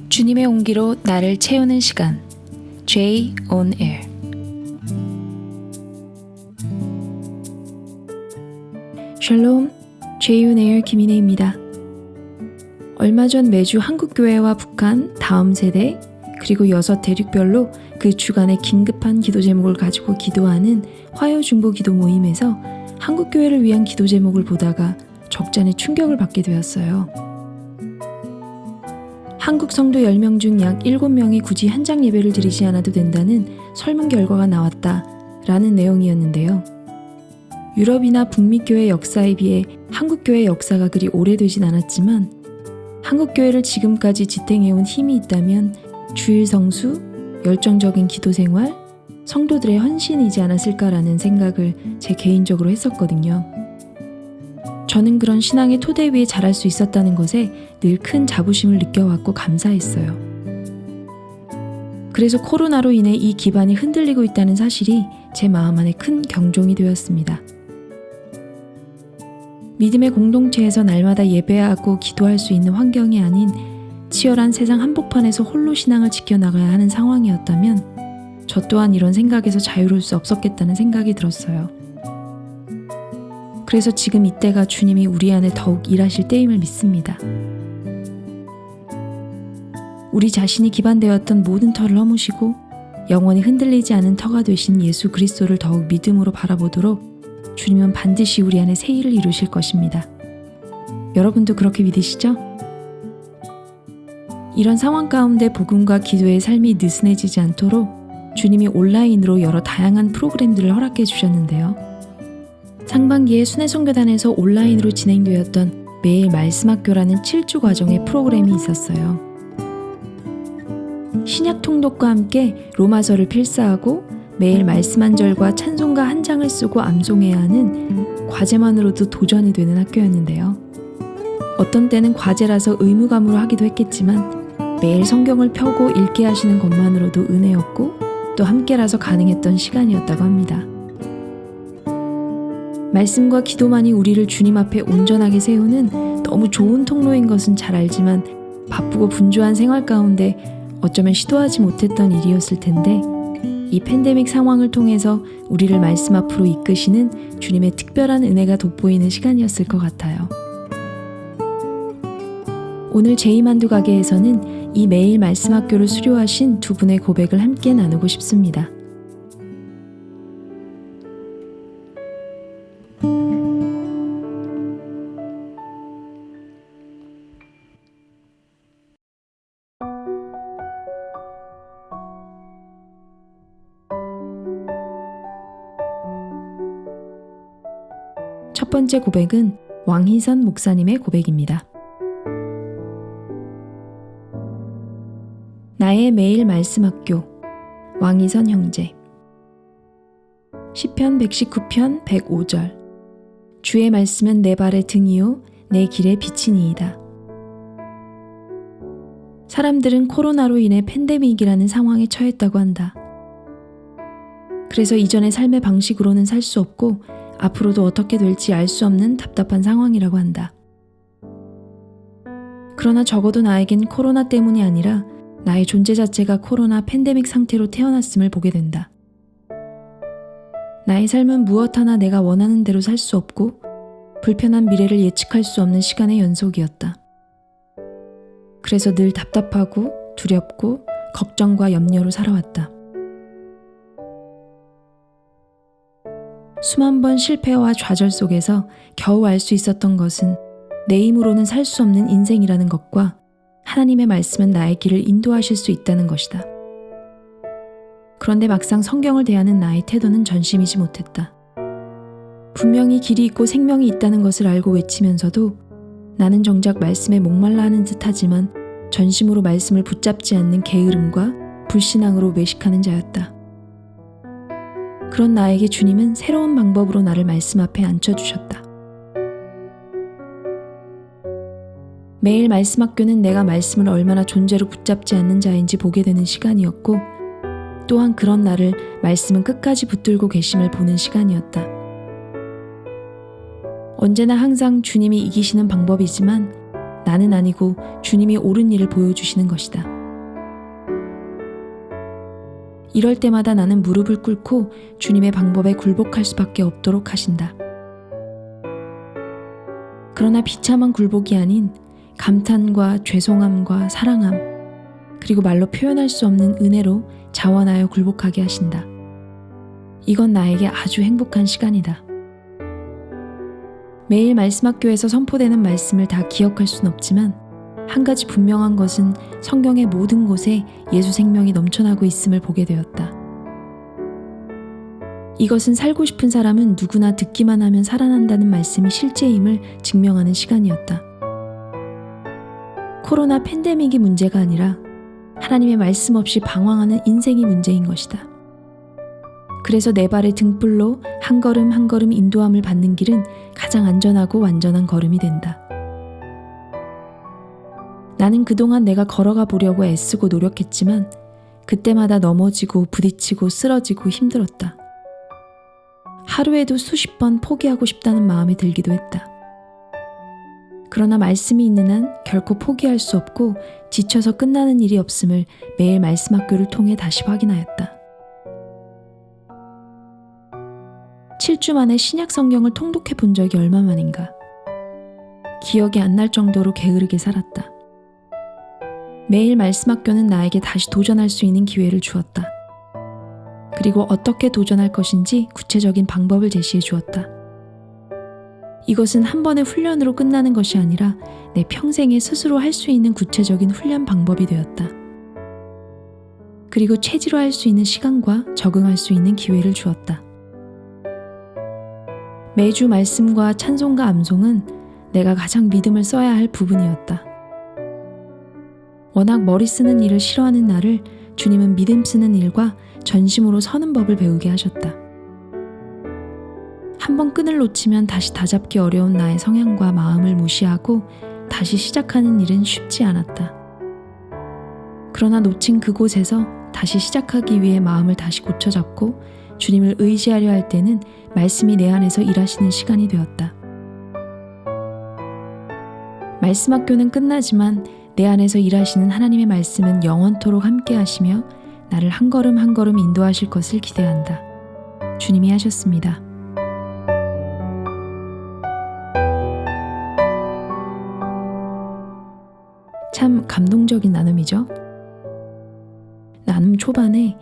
주님의 온기로 나를 채우는 시간. J on Air. 샬롬, J on Air 김인혜입니다. 얼마 전 매주 한국교회와 북한, 다음 세대, 그리고 6 대륙별로 그 주간의 긴급한 기도 제목을 가지고 기도하는 화요중보 기도 모임에서 한국교회를 위한 기도 제목을 보다가 적잖이 충격을 받게 되었어요. 한국 성도 10명 중 약 7명이 굳이 현장 예배를 드리지 않아도 된다는 설문 결과가 나왔다 라는 내용이었는데요. 유럽이나 북미교회 역사에 비해 한국교회 역사가 그리 오래되진 않았지만 한국교회를 지금까지 지탱해온 힘이 있다면 주일 성수, 열정적인 기도 생활, 성도들의 헌신이지 않았을까라는 생각을 제 개인적으로 했었거든요. 저는 그런 신앙의 토대 위에 자랄 수 있었다는 것에 늘 큰 자부심을 느껴왔고 감사했어요. 그래서 코로나로 인해 이 기반이 흔들리고 있다는 사실이 제 마음 안에 큰 경종이 되었습니다. 믿음의 공동체에서 날마다 예배하고 기도할 수 있는 환경이 아닌 치열한 세상 한복판에서 홀로 신앙을 지켜나가야 하는 상황이었다면 저 또한 이런 생각에서 자유로울 수 없었겠다는 생각이 들었어요. 그래서 지금 이때가 주님이 우리 안에 더욱 일하실 때임을 믿습니다. 우리 자신이 기반되었던 모든 터를 허무시고 영원히 흔들리지 않은 터가 되신 예수 그리스도를 더욱 믿음으로 바라보도록 주님은 반드시 우리 안에 새 일을 이루실 것입니다. 여러분도 그렇게 믿으시죠? 이런 상황 가운데 복음과 기도의 삶이 느슨해지지 않도록 주님이 온라인으로 여러 다양한 프로그램들을 허락해 주셨는데요. 상반기에 순회선교단에서 온라인으로 진행되었던 매일 말씀학교라는 7주 과정의 프로그램이 있었어요. 신약 통독과 함께 로마서를 필사하고 매일 말씀 한 절과 찬송가 한 장을 쓰고 암송해야 하는 과제만으로도 도전이 되는 학교였는데요. 어떤 때는 과제라서 의무감으로 하기도 했겠지만 매일 성경을 펴고 읽게 하시는 것만으로도 은혜였고 또 함께라서 가능했던 시간이었다고 합니다. 말씀과 기도만이 우리를 주님 앞에 온전하게 세우는 너무 좋은 통로인 것은 잘 알지만 바쁘고 분주한 생활 가운데 어쩌면 시도하지 못했던 일이었을 텐데 이 팬데믹 상황을 통해서 우리를 말씀 앞으로 이끄시는 주님의 특별한 은혜가 돋보이는 시간이었을 것 같아요. 오늘 제2만두 가게에서는 이 매일 말씀 학교를 수료하신 두 분의 고백을 함께 나누고 싶습니다. 첫 번째 고백은 왕희선 목사님의 고백입니다. 나의 매일 말씀학교 왕희선 형제. 시편 119편 105절. 주의 말씀은 내 발의 등이요 내 길의 빛이니이다. 사람들은 코로나로 인해 팬데믹이라는 상황에 처했다고 한다. 그래서 이전의 삶의 방식으로는 살 수 없고 앞으로도 어떻게 될지 알 수 없는 답답한 상황이라고 한다. 그러나 적어도 나에겐 코로나 때문이 아니라 나의 존재 자체가 코로나 팬데믹 상태로 태어났음을 보게 된다. 나의 삶은 무엇 하나 내가 원하는 대로 살 수 없고 불편한 미래를 예측할 수 없는 시간의 연속이었다. 그래서 늘 답답하고 두렵고 걱정과 염려로 살아왔다. 수만 번 실패와 좌절 속에서 겨우 알 수 있었던 것은 내 힘으로는 살 수 없는 인생이라는 것과 하나님의 말씀은 나의 길을 인도하실 수 있다는 것이다. 그런데 막상 성경을 대하는 나의 태도는 전심이지 못했다. 분명히 길이 있고 생명이 있다는 것을 알고 외치면서도 나는 정작 말씀에 목말라 하는 듯 하지만 전심으로 말씀을 붙잡지 않는 게으름과 불신앙으로 외식하는 자였다. 그런 나에게 주님은 새로운 방법으로 나를 말씀 앞에 앉혀주셨다. 매일 말씀 학교는 내가 말씀을 얼마나 존재로 붙잡지 않는 자인지 보게 되는 시간이었고 또한 그런 나를 말씀은 끝까지 붙들고 계심을 보는 시간이었다. 언제나 항상 주님이 이기시는 방법이지만 나는 아니고 주님이 옳은 일을 보여주시는 것이다. 이럴 때마다 나는 무릎을 꿇고 주님의 방법에 굴복할 수밖에 없도록 하신다. 그러나 비참한 굴복이 아닌 감탄과 죄송함과 사랑함, 그리고 말로 표현할 수 없는 은혜로 자원하여 굴복하게 하신다. 이건 나에게 아주 행복한 시간이다. 매일 말씀학교에서 선포되는 말씀을 다 기억할 순 없지만 한 가지 분명한 것은 성경의 모든 곳에 예수 생명이 넘쳐나고 있음을 보게 되었다. 이것은 살고 싶은 사람은 누구나 듣기만 하면 살아난다는 말씀이 실제임을 증명하는 시간이었다. 코로나 팬데믹이 문제가 아니라 하나님의 말씀 없이 방황하는 인생이 문제인 것이다. 그래서 내 발의 등불로 한 걸음 한 걸음 인도함을 받는 길은 가장 안전하고 완전한 걸음이 된다. 나는 그동안 내가 걸어가 보려고 애쓰고 노력했지만 그때마다 넘어지고 부딪히고 쓰러지고 힘들었다. 하루에도 수십 번 포기하고 싶다는 마음이 들기도 했다. 그러나 말씀이 있는 한 결코 포기할 수 없고 지쳐서 끝나는 일이 없음을 매일 말씀학교를 통해 다시 확인하였다. 7주 만에 신약 성경을 통독해 본 적이 얼마만인가. 기억이 안 날 정도로 게으르게 살았다. 매일 말씀학교는 나에게 다시 도전할 수 있는 기회를 주었다. 그리고 어떻게 도전할 것인지 구체적인 방법을 제시해 주었다. 이것은 한 번의 훈련으로 끝나는 것이 아니라 내 평생에 스스로 할 수 있는 구체적인 훈련 방법이 되었다. 그리고 체질화할 수 있는 시간과 적응할 수 있는 기회를 주었다. 매주 말씀과 찬송과 암송은 내가 가장 믿음을 써야 할 부분이었다. 워낙 머리 쓰는 일을 싫어하는 나를 주님은 믿음 쓰는 일과 전심으로 서는 법을 배우게 하셨다. 한번 끈을 놓치면 다시 다잡기 어려운 나의 성향과 마음을 무시하고 다시 시작하는 일은 쉽지 않았다. 그러나 놓친 그곳에서 다시 시작하기 위해 마음을 다시 고쳐잡고 주님을 의지하려 할 때는 말씀이 내 안에서 일하시는 시간이 되었다. 말씀학교는 끝나지만 내 안에서 일하시는 하나님의 말씀은 영원토록 함께 하시며 나를 한 걸음 한 걸음 인도하실 것을 기대한다. 주님이 하셨습니다. 참 감동적인 나눔이죠. 나눔 초반에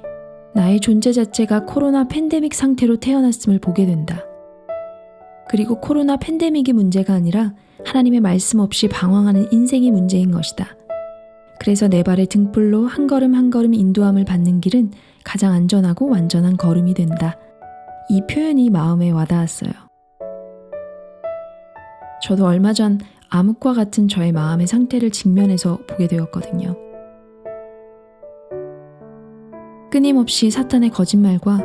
나의 존재 자체가 코로나 팬데믹 상태로 태어났음을 보게 된다. 그리고 코로나 팬데믹이 문제가 아니라 하나님의 말씀 없이 방황하는 인생이 문제인 것이다. 그래서 내 발의 등불로 한 걸음 한 걸음 인도함을 받는 길은 가장 안전하고 완전한 걸음이 된다. 이 표현이 마음에 와닿았어요. 저도 얼마 전 암흑과 같은 저의 마음의 상태를 직면해서 보게 되었거든요. 끊임없이 사탄의 거짓말과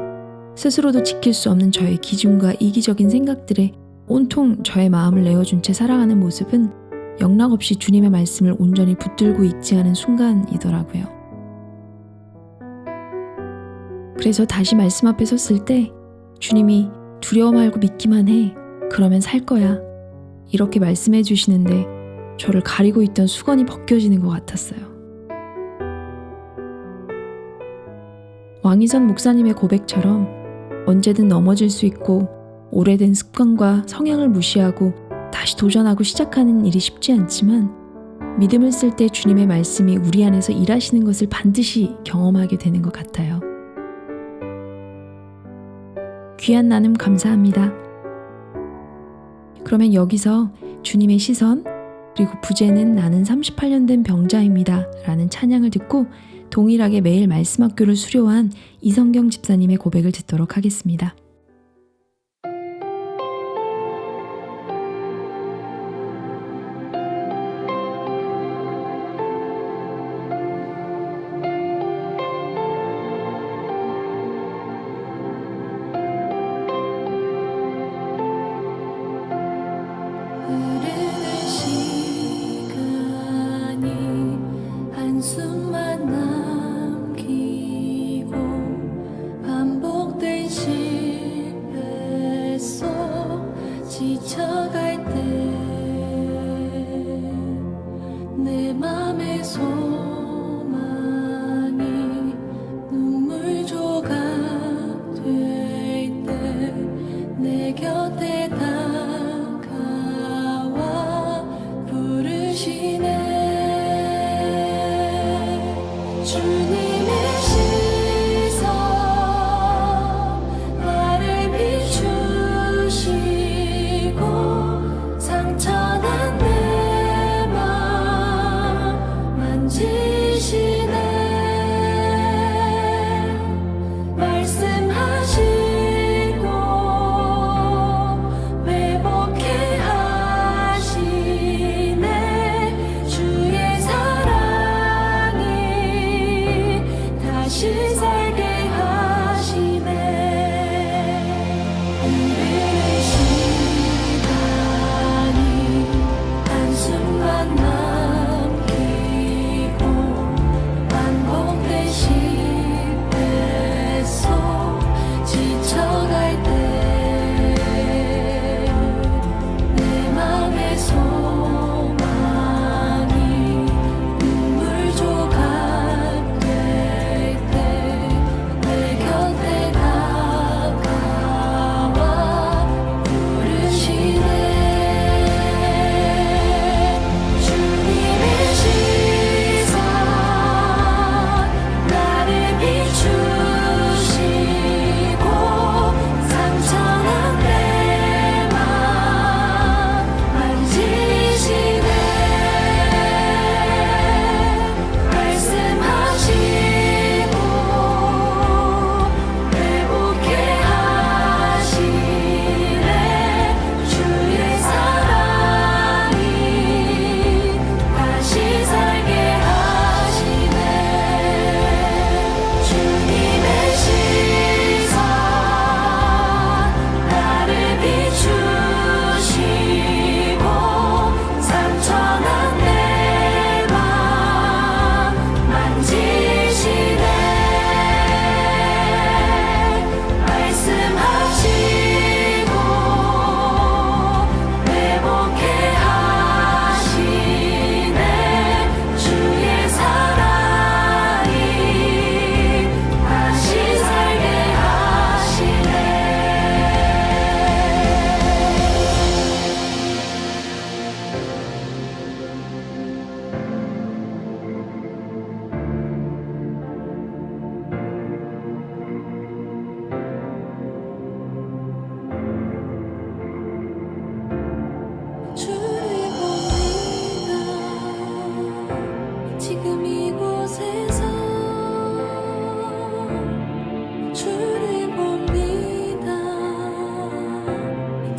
스스로도 지킬 수 없는 저의 기준과 이기적인 생각들에 온통 저의 마음을 내어준 채 살아가는 모습은 영락없이 주님의 말씀을 온전히 붙들고 있지 않은 순간이더라고요. 그래서 다시 말씀 앞에 섰을 때 주님이 두려워 말고 믿기만 해. 그러면 살 거야. 이렇게 말씀해 주시는데 저를 가리고 있던 수건이 벗겨지는 것 같았어요. 왕희선 목사님의 고백처럼 언제든 넘어질 수 있고 오래된 습관과 성향을 무시하고 다시 도전하고 시작하는 일이 쉽지 않지만 믿음을 쓸 때 주님의 말씀이 우리 안에서 일하시는 것을 반드시 경험하게 되는 것 같아요. 귀한 나눔 감사합니다. 그러면 여기서 주님의 시선 그리고 부제는 나는 38년 된 병자입니다 라는 찬양을 듣고 동일하게 매일 말씀학교를 수료한 이성경 집사님의 고백을 듣도록 하겠습니다. 한숨만 남기고 반복된 시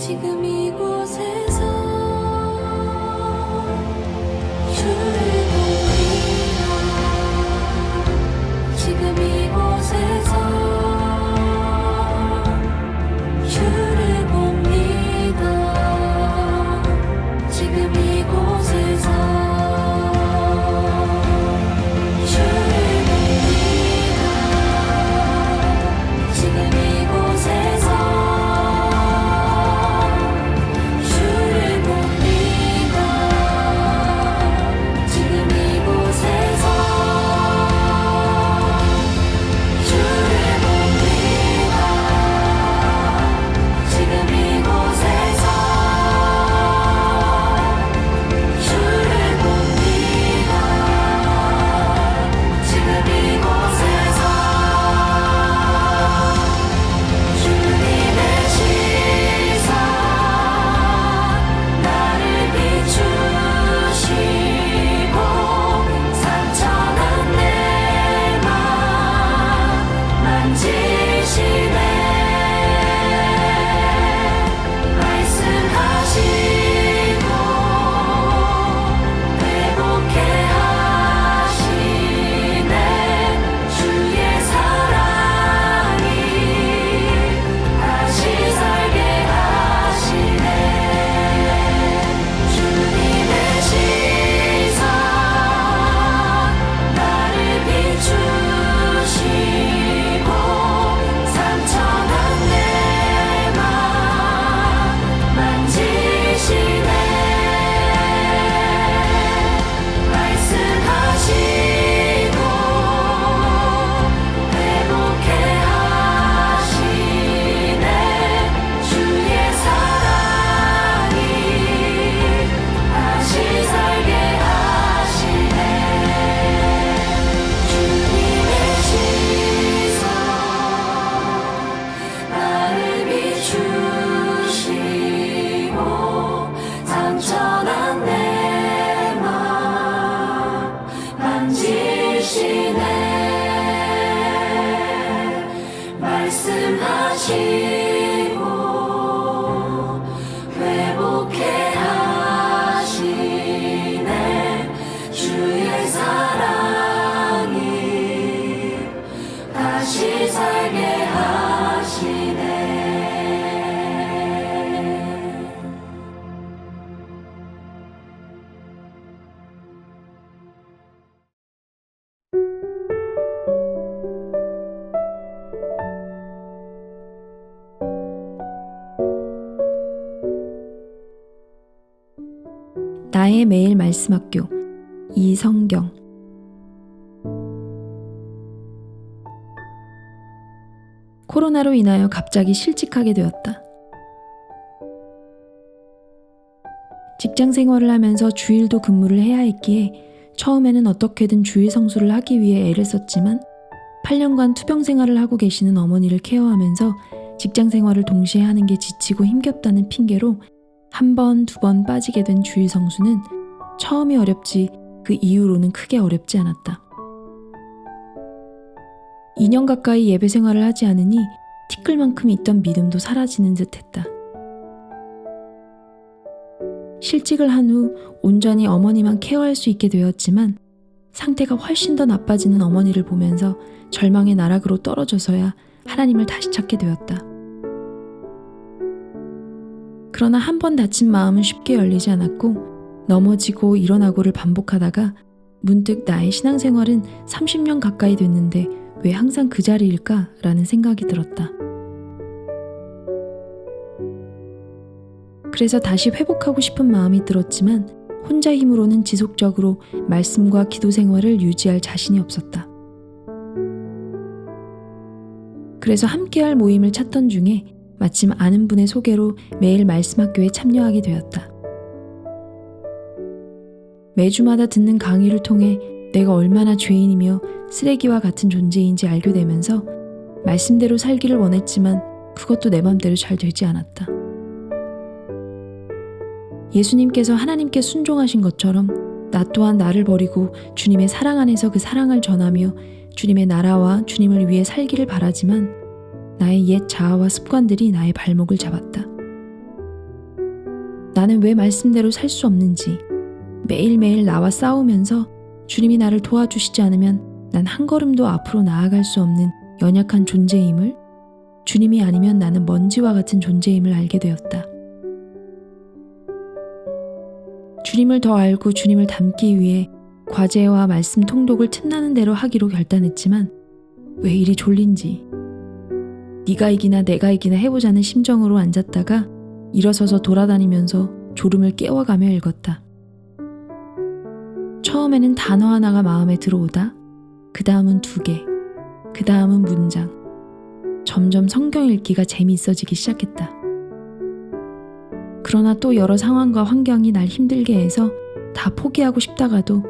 지금 이곳에서 주를 봅니다. 지금 이곳에서 주를 봅니다. 지금 이곳에서 주를 봅니다. 지금 이곳에서 주를 봅니다. 지금 이곳에서 주를 봅니다. 지금 이곳에서 주를 봅니다. 지금 이곳에서 주님의 시선 나를 비추시고 상처난 내 맘 만지시네. 말씀하시고 회복해 하시네. 주의 사랑이 다시 살게 하시네. 주님의 시선 나를 비추시고 상처난 내 맘 만지시네. 말씀하시고 회복해 하시네. 주의 사랑이 다시 살게 하시네. 주님의 시선 나를 비추시고 상처난 내 맘 만지시네. 말씀하시고 회복해 하시네. 주의 사랑이 다시 살게 하시네. 나의 매일 말씀학교 이성경. 코로나로 인하여 갑자기 실직하게 되었다. 직장 생활을 하면서 주일도 근무를 해야 했기에 처음에는 어떻게든 주일 성수를 하기 위해 애를 썼지만 8년간 투병 생활을 하고 계시는 어머니를 케어하면서 직장 생활을 동시에 하는 게 지치고 힘겹다는 핑계로 한 번, 두 번 빠지게 된 주일 성수는 처음이 어렵지 그 이후로는 크게 어렵지 않았다. 2년 가까이 예배 생활을 하지 않으니 티끌만큼 있던 믿음도 사라지는 듯 했다. 실직을 한 후 온전히 어머니만 케어할 수 있게 되었지만 상태가 훨씬 더 나빠지는 어머니를 보면서 절망의 나락으로 떨어져서야 하나님을 다시 찾게 되었다. 그러나 한 번 다친 마음은 쉽게 열리지 않았고 넘어지고 일어나고를 반복하다가 문득 나의 신앙생활은 30년 가까이 됐는데 왜 항상 그 자리일까? 라는 생각이 들었다. 그래서 다시 회복하고 싶은 마음이 들었지만 혼자 힘으로는 지속적으로 말씀과 기도 생활을 유지할 자신이 없었다. 그래서 함께할 모임을 찾던 중에 마침 아는 분의 소개로 매일 말씀학교에 참여하게 되었다. 매주마다 듣는 강의를 통해 내가 얼마나 죄인이며 쓰레기와 같은 존재인지 알게 되면서 말씀대로 살기를 원했지만 그것도 내 맘대로 잘 되지 않았다. 예수님께서 하나님께 순종하신 것처럼 나 또한 나를 버리고 주님의 사랑 안에서 그 사랑을 전하며 주님의 나라와 주님을 위해 살기를 바라지만 나의 옛 자아와 습관들이 나의 발목을 잡았다. 나는 왜 말씀대로 살 수 없는지, 매일매일 나와 싸우면서 주님이 나를 도와주시지 않으면 난 한 걸음도 앞으로 나아갈 수 없는 연약한 존재임을, 주님이 아니면 나는 먼지와 같은 존재임을 알게 되었다. 주님을 더 알고 주님을 닮기 위해 과제와 말씀 통독을 틈나는 대로 하기로 결단했지만 왜 이리 졸린지, 네가 이기나 내가 이기나 해보자는 심정으로 앉았다가 일어서서 돌아다니면서 졸음을 깨워가며 읽었다. 처음에는 단어 하나가 마음에 들어오다, 그 다음은 2개, 그 다음은 문장. 점점 성경 읽기가 재미있어지기 시작했다. 그러나 또 여러 상황과 환경이 날 힘들게 해서 다 포기하고 싶다가도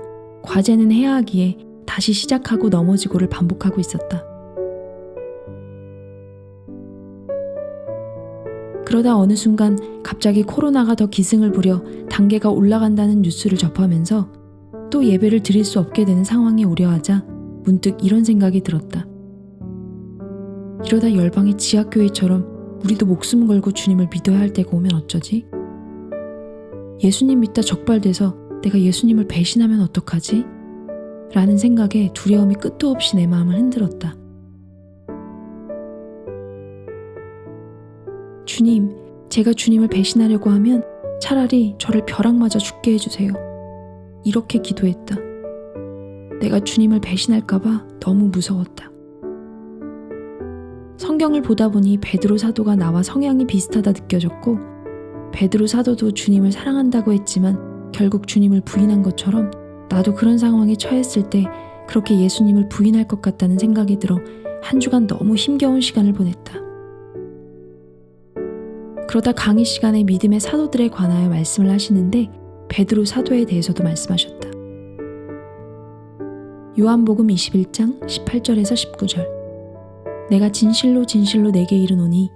과제는 해야 하기에 다시 시작하고 넘어지고를 반복하고 있었다. 그러다 어느 순간 갑자기 코로나가 더 기승을 부려 단계가 올라간다는 뉴스를 접하면서 또 예배를 드릴 수 없게 되는 상황에 오려하자 문득 이런 생각이 들었다. 이러다 열방의 지하교회처럼 우리도 목숨 걸고 주님을 믿어야 할 때가 오면 어쩌지? 예수님 믿다 적발돼서 내가 예수님을 배신하면 어떡하지? 라는 생각에 두려움이 끝도 없이 내 마음을 흔들었다. 주님, 제가 주님을 배신하려고 하면 차라리 저를 벼락 맞아 죽게 해주세요. 이렇게 기도했다. 내가 주님을 배신할까봐 너무 무서웠다. 성경을 보다 보니 베드로 사도가 나와 성향이 비슷하다 느껴졌고, 베드로 사도도 주님을 사랑한다고 했지만 결국 주님을 부인한 것처럼 나도 그런 상황에 처했을 때 그렇게 예수님을 부인할 것 같다는 생각이 들어 한 주간 너무 힘겨운 시간을 보냈다. 그러다 강의 시간에 믿음의 사도들에 관하여 말씀을 하시는데 베드로 사도에 대해서도 말씀하셨다. 요한복음 21장 18절에서 19절. 내가 진실로 진실로 내게 이르노니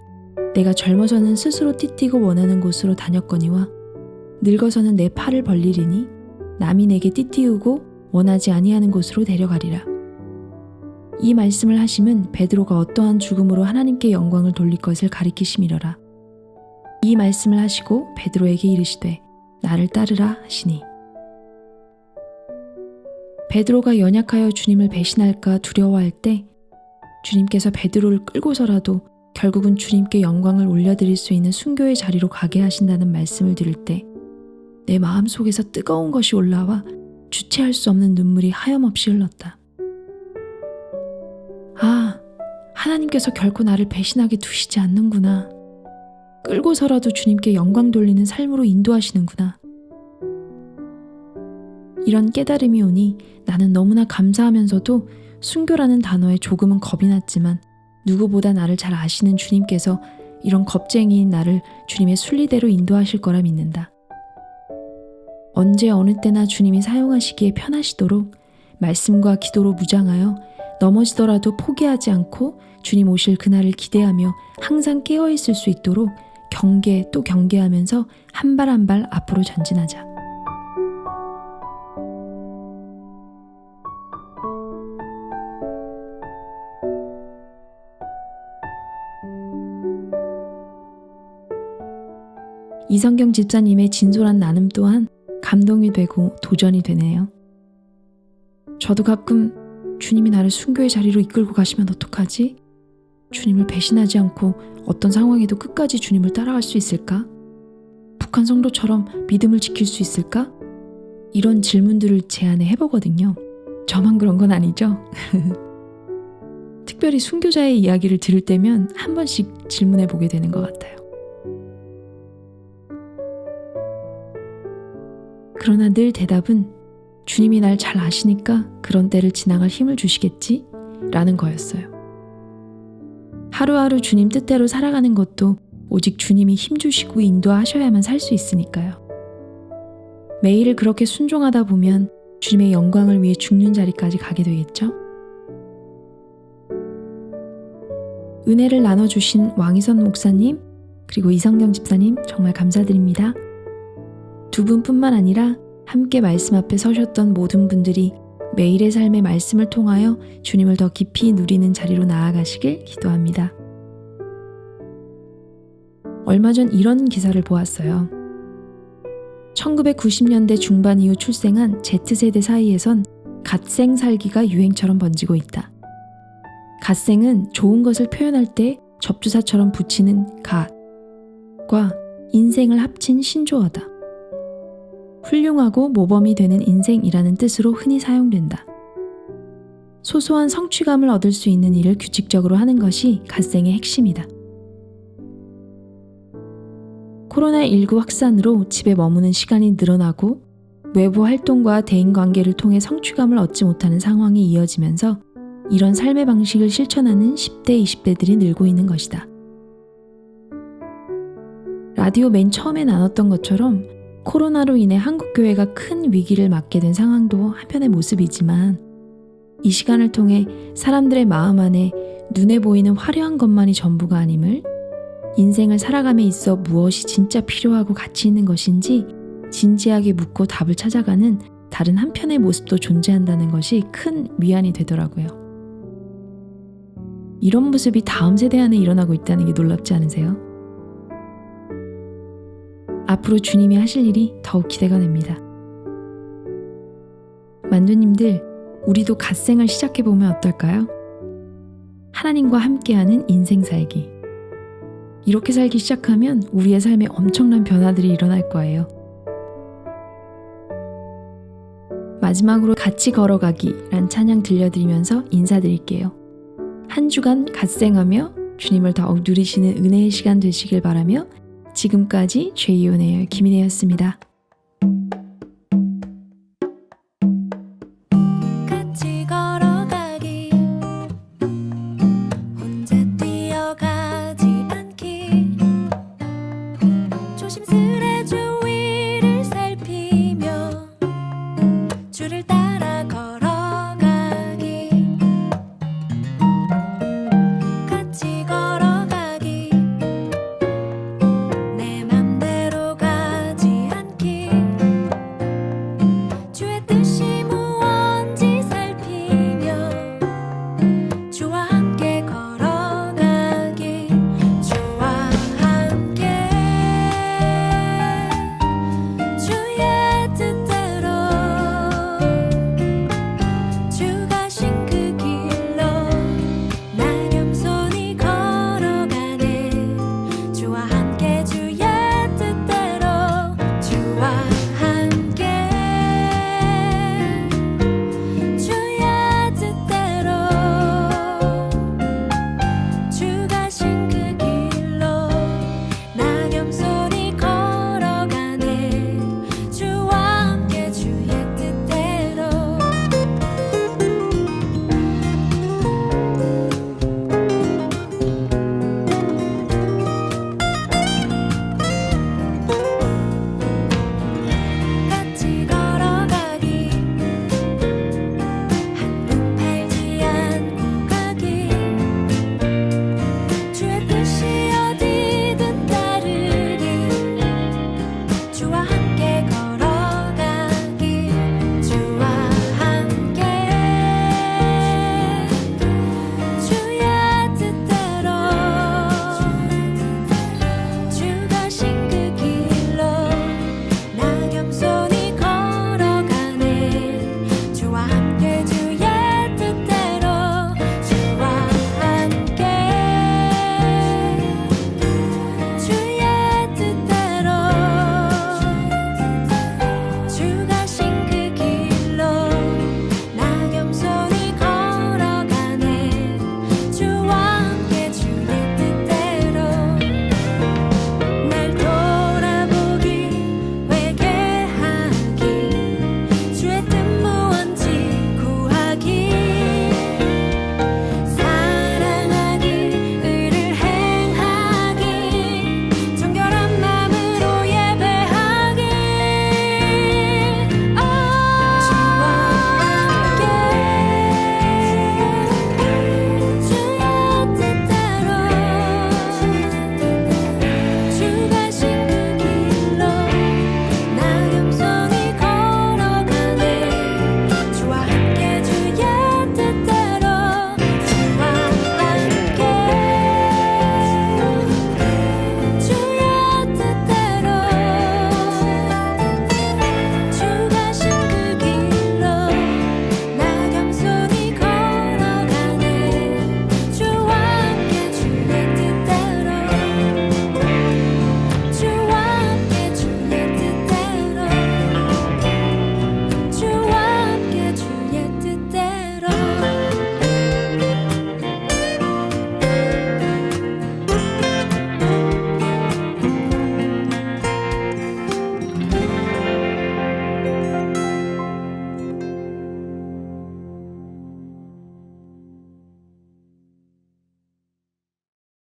내가 젊어서는 스스로 띠띠고 원하는 곳으로 다녔거니와 늙어서는 내 팔을 벌리리니 남이 내게 띠띠우고 원하지 아니하는 곳으로 데려가리라. 이 말씀을 하심은 베드로가 어떠한 죽음으로 하나님께 영광을 돌릴 것을 가리키심이러라. 이 말씀을 하시고 베드로에게 이르시되 나를 따르라 하시니. 베드로가 연약하여 주님을 배신할까 두려워할 때 주님께서 베드로를 끌고서라도 결국은 주님께 영광을 올려드릴 수 있는 순교의 자리로 가게 하신다는 말씀을 들을 때 내 마음속에서 뜨거운 것이 올라와 주체할 수 없는 눈물이 하염없이 흘렀다. 아, 하나님께서 결코 나를 배신하게 두시지 않는구나. 끌고서라도 주님께 영광 돌리는 삶으로 인도하시는구나. 이런 깨달음이 오니 나는 너무나 감사하면서도 순교라는 단어에 조금은 겁이 났지만 누구보다 나를 잘 아시는 주님께서 이런 겁쟁이인 나를 주님의 순리대로 인도하실 거라 믿는다. 언제 어느 때나 주님이 사용하시기에 편하시도록 말씀과 기도로 무장하여 넘어지더라도 포기하지 않고 주님 오실 그날을 기대하며 항상 깨어있을 수 있도록 경계 또 경계하면서 한 발 한 발 앞으로 전진하자. 이성경 집사님의 진솔한 나눔 또한 감동이 되고 도전이 되네요. 저도 가끔 주님이 나를 순교의 자리로 이끌고 가시면 어떡하지? 주님을 배신하지 않고 어떤 상황에도 끝까지 주님을 따라갈 수 있을까? 북한 성도처럼 믿음을 지킬 수 있을까? 이런 질문들을 제 안에 해보거든요. 저만 그런 건 아니죠? 특별히 순교자의 이야기를 들을 때면 한 번씩 질문해 보게 되는 것 같아요. 그러나 늘 대답은 주님이 날 잘 아시니까 그런 때를 지나갈 힘을 주시겠지? 라는 거였어요. 하루하루 주님 뜻대로 살아가는 것도 오직 주님이 힘주시고 인도하셔야만 살 수 있으니까요. 매일을 그렇게 순종하다 보면 주님의 영광을 위해 죽는 자리까지 가게 되겠죠? 은혜를 나눠주신 왕희선 목사님 그리고 이성경 집사님 정말 감사드립니다. 두 분뿐만 아니라 함께 말씀 앞에 서셨던 모든 분들이 매일의 삶의 말씀을 통하여 주님을 더 깊이 누리는 자리로 나아가시길 기도합니다. 얼마 전 이런 기사를 보았어요. 1990년대 중반 이후 출생한 Z세대 사이에선 갓생 살기가 유행처럼 번지고 있다. 갓생은 좋은 것을 표현할 때 접두사처럼 붙이는 갓과 인생을 합친 신조어다. 훌륭하고 모범이 되는 인생이라는 뜻으로 흔히 사용된다. 소소한 성취감을 얻을 수 있는 일을 규칙적으로 하는 것이 갓생의 핵심이다. 코로나19 확산으로 집에 머무는 시간이 늘어나고 외부 활동과 대인관계를 통해 성취감을 얻지 못하는 상황이 이어지면서 이런 삶의 방식을 실천하는 10대, 20대들이 늘고 있는 것이다. 라디오 맨 처음에 나눴던 것처럼 코로나로 인해 한국교회가 큰 위기를 맞게 된 상황도 한편의 모습이지만 이 시간을 통해 사람들의 마음 안에 눈에 보이는 화려한 것만이 전부가 아님을, 인생을 살아감에 있어 무엇이 진짜 필요하고 가치 있는 것인지 진지하게 묻고 답을 찾아가는 다른 한편의 모습도 존재한다는 것이 큰 위안이 되더라고요. 이런 모습이 다음 세대 안에 일어나고 있다는 게 놀랍지 않으세요? 앞으로 주님이 하실 일이 더욱 기대가 됩니다. 만두님들, 우리도 갓생을 시작해보면 어떨까요? 하나님과 함께하는 인생 살기. 이렇게 살기 시작하면 우리의 삶에 엄청난 변화들이 일어날 거예요. 마지막으로 같이 걸어가기란 찬양 들려드리면서 인사드릴게요. 한 주간 갓생하며 주님을 더욱 누리시는 은혜의 시간 되시길 바라며 지금까지 죄이온에어 김인혜였습니다.